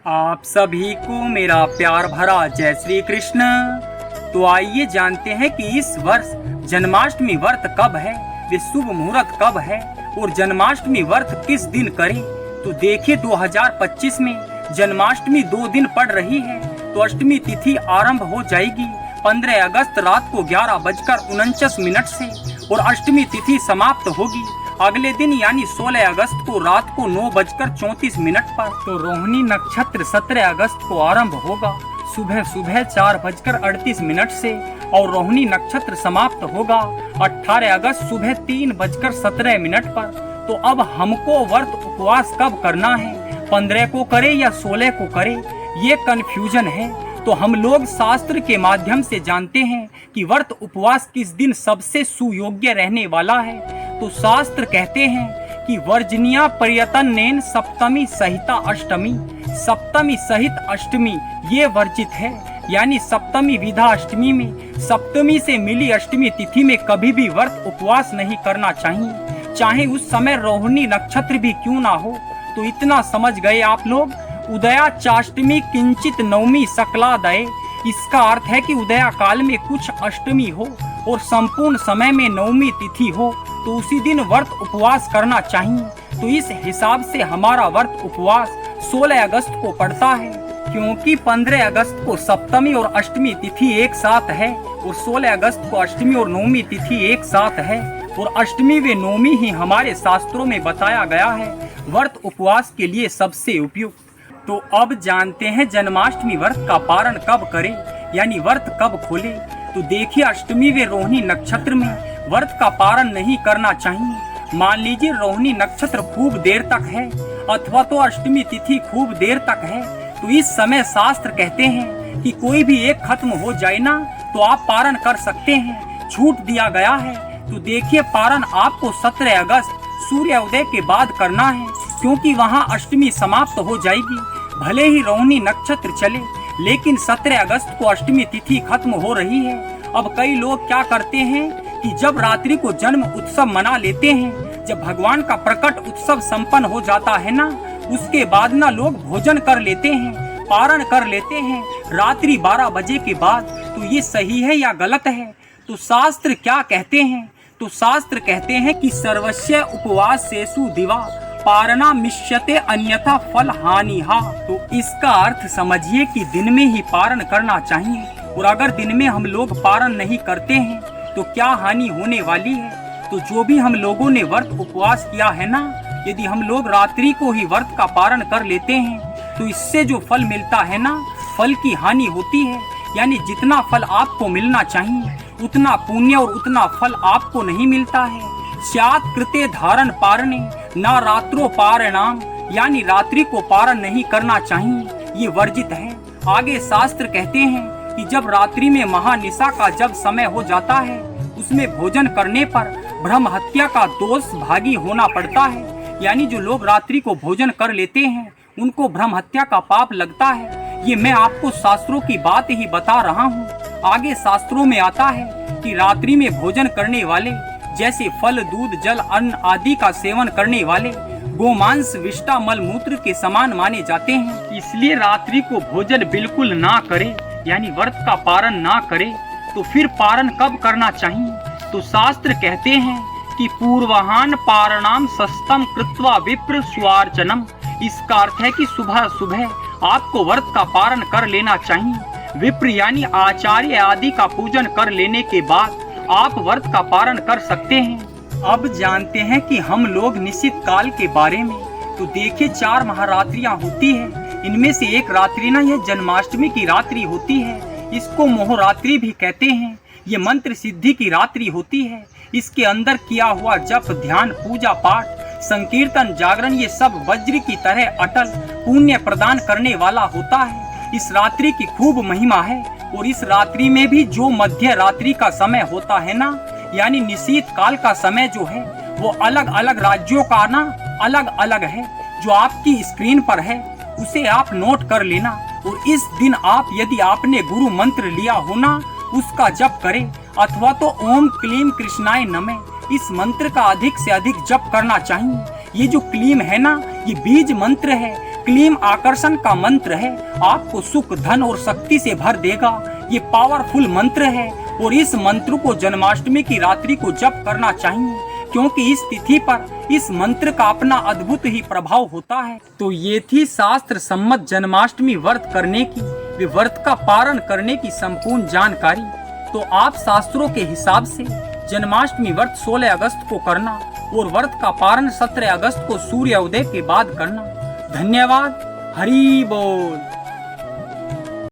आप सभी को मेरा प्यार भरा जय श्री कृष्ण। तो आइए जानते हैं कि इस वर्ष जन्माष्टमी व्रत कब है, वे शुभ मुहूर्त कब है और जन्माष्टमी व्रत किस दिन करें। तो देखिए 2025 में जन्माष्टमी 2 दिन पड़ रही है, तो अष्टमी तिथि आरंभ हो जाएगी 15 अगस्त रात को 11:49 से और अष्टमी तिथि समाप्त होगी अगले दिन यानी 16 अगस्त को रात को 9:34 पर। तो रोहिणी नक्षत्र 17 अगस्त को आरंभ होगा सुबह 4:38 से और रोहिणी नक्षत्र समाप्त होगा 18 अगस्त सुबह 3:17 पर। तो अब हमको व्रत उपवास कब करना है, 15 को करे या 16 को करे, ये कंफ्यूजन है। तो हम लोग शास्त्र के माध्यम से जानते हैं कि व्रत उपवास किस दिन सबसे सुयोग्य रहने वाला है। तो शास्त्र कहते हैं कि वर्जनिया पर्यतनेन सप्तमी सहिता अष्टमी, सप्तमी सहित अष्टमी ये वर्जित है, यानी सप्तमी विधा अष्टमी में सप्तमी से मिली अष्टमी तिथि में कभी भी व्रत उपवास नहीं करना चाहिए, चाहे उस समय रोहिणी नक्षत्र भी क्यों ना हो। तो इतना समझ गए आप लोग। उदया चाष्टमी किंचित नवमी सकलादय, इसका अर्थ है कि उदया काल में कुछ अष्टमी हो और संपूर्ण समय में नवमी तिथि हो, तो उसी दिन व्रत उपवास करना चाहिए। तो इस हिसाब से हमारा व्रत उपवास 16 अगस्त को पड़ता है, क्योंकि 15 अगस्त को सप्तमी और अष्टमी तिथि एक साथ है और 16 अगस्त को अष्टमी और नवमी तिथि एक साथ है और अष्टमी व नवमी ही हमारे शास्त्रों में बताया गया है व्रत उपवास के लिए सबसे उपयुक्त। तो अब जानते हैं जन्माष्टमी व्रत का पारण कब करें, यानी व्रत कब खोले। तो देखिए अष्टमी व रोहिणी नक्षत्र में व्रत का पारण नहीं करना चाहिए। मान लीजिए रोहिणी नक्षत्र खूब देर तक है अथवा तो अष्टमी तिथि खूब देर तक है, तो इस समय शास्त्र कहते हैं कि कोई भी एक खत्म हो जाए ना तो आप पारण कर सकते हैं, छूट दिया गया है। तो देखिए पारण आपको 17 अगस्त सूर्योदय के बाद करना है, क्योंकि वहां अष्टमी समाप्त हो जाएगी। भले ही रोहिणी नक्षत्र चले, लेकिन 17 अगस्त को अष्टमी तिथि खत्म हो रही है। अब कई लोग क्या करते हैं कि जब रात्रि को जन्म उत्सव मना लेते हैं, जब भगवान का प्रकट उत्सव संपन्न हो जाता है ना, उसके बाद ना लोग भोजन कर लेते हैं, पारण कर लेते हैं रात्रि 12 बजे के बाद। तो ये सही है या गलत है? तो शास्त्र क्या कहते हैं? तो शास्त्र कहते हैं कि सर्वस्य उपवासेषु दिवा पारणा मिष्यते अन्यथा फल हानि हा। तो इसका अर्थ समझिए कि दिन में ही पारण करना चाहिए, और अगर दिन में हम लोग पारण नहीं करते हैं तो क्या हानि होने वाली है। तो जो भी हम लोगों ने व्रत उपवास किया है ना, यदि हम लोग रात्रि को ही व्रत का पारण कर लेते हैं तो इससे जो फल मिलता है ना, फल की हानि होती है। यानी जितना फल आपको मिलना चाहिए उतना पुण्य और उतना फल आपको नहीं मिलता है। स्यात् कृते धारण पारणे ना रात्रो पारणाम, यानी रात्रि को पारण नहीं करना चाहिए, ये वर्जित है। आगे शास्त्र कहते हैं कि जब रात्रि में महानिशा का जब समय हो जाता है, उसमें भोजन करने पर ब्रह्म हत्या का दोष भागी होना पड़ता है। यानी जो लोग रात्रि को भोजन कर लेते हैं उनको ब्रह्म हत्या का पाप लगता है। ये मैं आपको शास्त्रों की बात ही बता रहा हूँ। आगे शास्त्रों में आता है कि रात्रि में भोजन करने वाले, जैसे फल दूध जल अन्न आदि का सेवन करने वाले गोमांस विष्टा मलमूत्र के समान माने जाते हैं। इसलिए रात्रि को भोजन बिल्कुल ना करे, यानी व्रत का पारण ना करे। तो फिर पारण कब करना चाहिए? तो शास्त्र कहते हैं कि पूर्वाहान पारणाम सस्तम कृत्वा विप्र स्वार्चनम। इसका अर्थ है कि सुबह सुबह आपको व्रत का पारण कर लेना चाहिए। विप्र यानी आचार्य आदि का पूजन कर लेने के बाद आप व्रत का पारण कर सकते हैं। अब जानते हैं कि हम लोग निश्चित काल के बारे में। तो देखिए 4 महारात्रियां होती है, इनमें से एक रात्रि ना यह जन्माष्टमी की रात्रि होती है, इसको मोहरात्रि भी कहते हैं। ये मंत्र सिद्धि की रात्रि होती है। इसके अंदर किया हुआ जप ध्यान पूजा पाठ संकीर्तन जागरण ये सब वज्र की तरह अटल पुण्य प्रदान करने वाला होता है। इस रात्रि की खूब महिमा है, और इस रात्रि में भी जो मध्य रात्रि का समय होता है ना, यानी निशीत काल का समय जो है वो अलग अलग राज्यों का ना अलग अलग है। जो आपकी स्क्रीन पर है उसे आप नोट कर लेना, और इस दिन आप यदि आपने गुरु मंत्र लिया हो ना, उसका जप करें, अथवा तो ओम क्लीम कृष्णाय नमः इस मंत्र का अधिक से अधिक जप करना चाहिए। ये जो क्लीम है ना, ये बीज मंत्र है, क्लीम आकर्षण का मंत्र है, आपको सुख धन और शक्ति से भर देगा। ये पावरफुल मंत्र है और इस मंत्र को जन्माष्टमी की रात्रि को जप करना चाहिए, क्योंकि इस तिथि पर इस मंत्र का अपना अद्भुत ही प्रभाव होता है। तो ये थी शास्त्र सम्मत जन्माष्टमी व्रत करने की, वे व्रत का पारण करने की संपूर्ण जानकारी। तो आप शास्त्रों के हिसाब से जन्माष्टमी व्रत 16 अगस्त को करना और व्रत का पारण 17 अगस्त को सूर्योदय के बाद करना। धन्यवाद। हरि बोल।